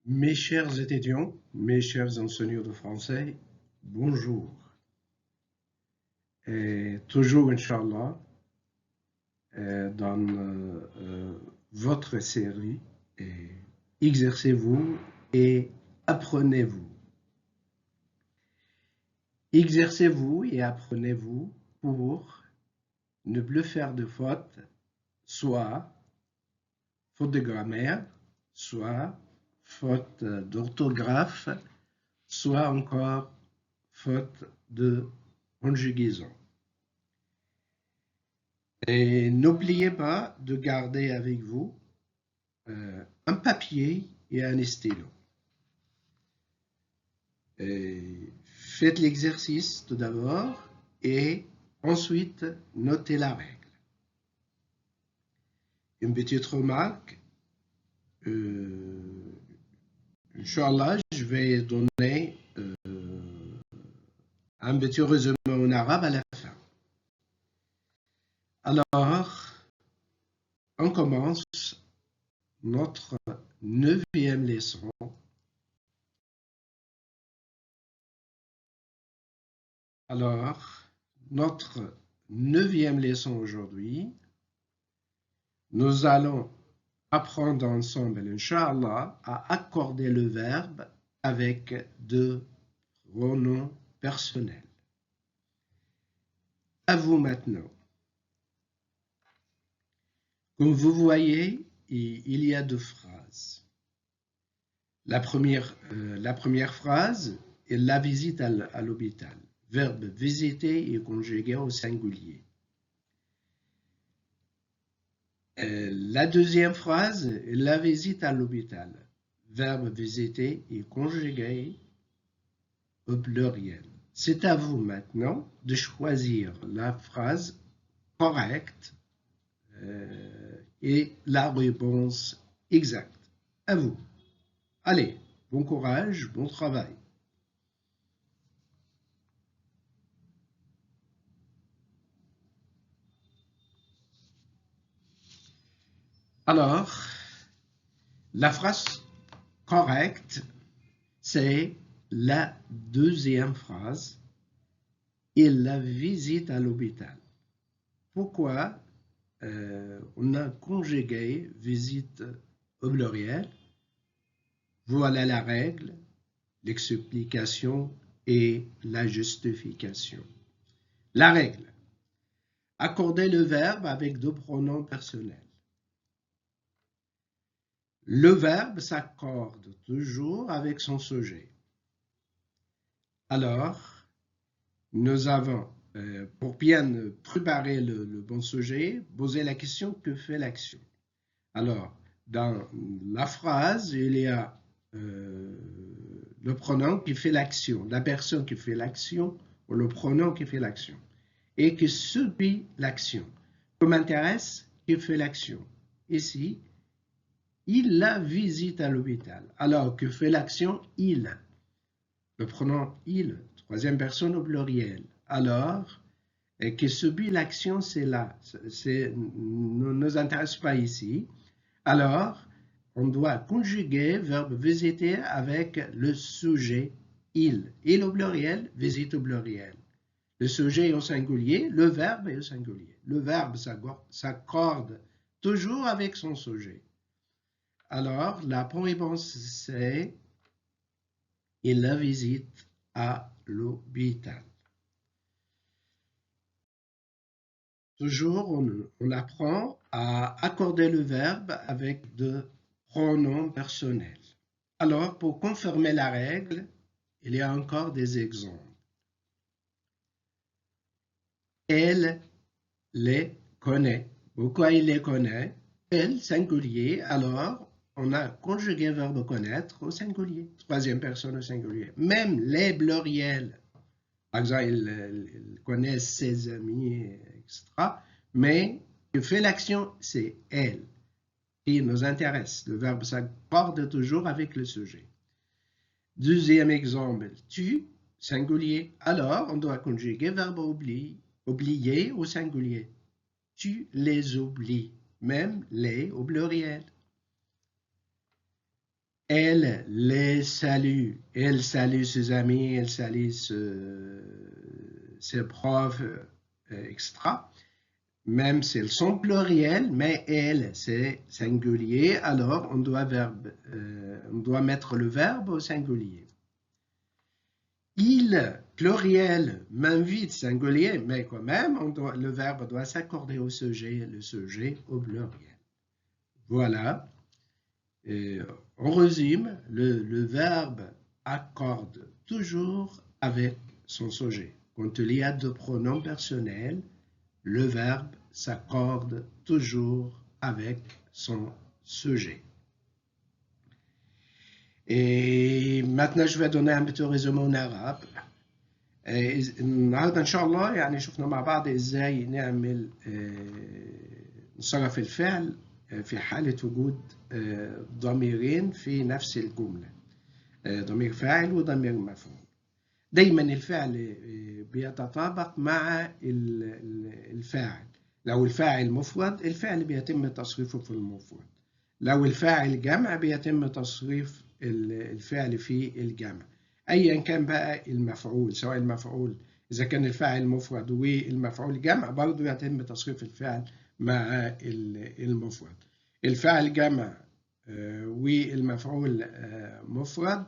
Mes chers étudiants, mes chers enseignants de français, bonjour. Et toujours, Inch'Allah, dans votre série, exercez-vous et apprenez-vous. Exercez-vous et apprenez-vous pour ne plus faire de fautes, soit faute de grammaire, soit faute d'orthographe, soit encore faute de conjugaison. Et n'oubliez pas de garder avec vous un papier et un stylo. Et faites l'exercice tout d'abord et ensuite notez la règle. Une petite remarque, Inch'Allah, je vais donner un petit résumé en arabe à la fin. Alors, on commence notre 9e leçon. Alors, notre 9e leçon aujourd'hui, nous allons apprendre ensemble, Inch'Allah, à accorder le verbe avec deux pronoms personnels. À vous maintenant. Comme vous voyez, il y a deux phrases. La première phrase est la visite à l'hôpital. Verbe visiter est conjugué au singulier. La deuxième phrase est la visite à l'hôpital. Verbe visiter est conjugué au pluriel. C'est à vous maintenant de choisir la phrase correcte et la réponse exacte. À vous. Allez, bon courage, bon travail. Alors, la phrase correcte, c'est la deuxième phrase. Il la visite à l'hôpital. Pourquoi on a conjugué visite au pluriel? Voilà la règle, l'explication et la justification. La règle. Accorder le verbe avec deux pronoms personnels. Le verbe s'accorde toujours avec son sujet. Alors, nous avons, pour bien préparer le bon sujet, poser la question que fait l'action. Alors, dans la phrase, il y a le pronom qui fait l'action, la personne qui fait l'action ou le pronom qui fait l'action et qui subit l'action. Ce qui m'intéresse, qui fait l'action. Ici, il la visite à l'hôpital. Alors, que fait l'action? Il. Le pronom il, troisième personne au pluriel. Alors, qui subit l'action, c'est là. Ne nous intéresse pas ici. Alors, on doit conjuguer verbe visiter avec le sujet il. Il au pluriel, visite au pluriel. Le sujet est au singulier, le verbe est au singulier. Le verbe s'accorde toujours avec son sujet. Alors, la bonne réponse, c'est il la visite à l'hôpital. Toujours, on apprend à accorder le verbe avec de pronoms personnels. Alors, pour confirmer la règle, il y a encore des exemples. Elle les connaît. Pourquoi il les connaît? Elle, singulier, alors on a conjugué le verbe connaître au singulier, troisième personne au singulier. Même les pluriels, par exemple, il connaît ses amis, etc. Mais qui fait l'action, c'est elle qui nous intéresse. Le verbe s'accorde toujours avec le sujet. Deuxième exemple, tu, singulier. Alors, on doit conjuguer verbe oublier au singulier. Tu les oublies, même les au pluriel. Elle les salue. Elle salue ses amis, elle salue ses profs, etc. Même si elles sont plurielles, mais elle, c'est singulier, alors on doit mettre le verbe au singulier. Il, pluriel, m'invite, singulier, mais quand même, le verbe doit s'accorder au sujet, le sujet au pluriel. Voilà. On résume, le verbe accorde toujours avec son sujet. Quand il y a deux pronoms personnels, le verbe s'accorde toujours avec son sujet. Et maintenant, je vais donner un petit résumé en arabe. النهارده ان شاء الله يعني شفنا مع بعض ازاي نعمل نصرف الفعل في حالة وجود ضميرين في نفس الجملة، ضمير فاعل وضمير مفعول. دايما الفعل بيتطابق مع الفاعل. لو الفاعل مفرد الفعل بيتم تصريفه في المفرد، لو الفاعل جمع بيتم تصريف الفعل في الجمع. ايا كان بقى المفعول، سواء المفعول اذا كان الفاعل مفرد والمفعول جمع برضه يتم تصريف الفعل مع المفرد. الفاعل جمع والمفعول مفرد،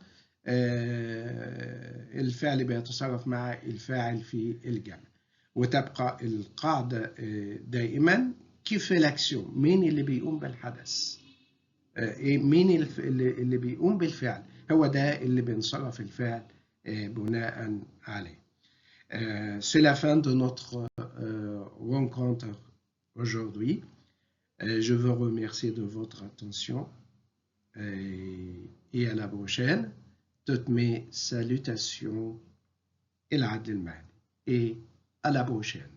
الفعل بيتصرف مع الفاعل في الجمع. وتبقى القاعدة دائما كيف الأكسيون، مين اللي بيقوم بالحدث، مين اللي بيقوم بالفعل، هو ده اللي بنصرف الفعل بناء عليه. C'est la fin de notre rencontre aujourd'hui. Je vous remercie de votre attention et à la prochaine. Toutes mes salutations et à la prochaine.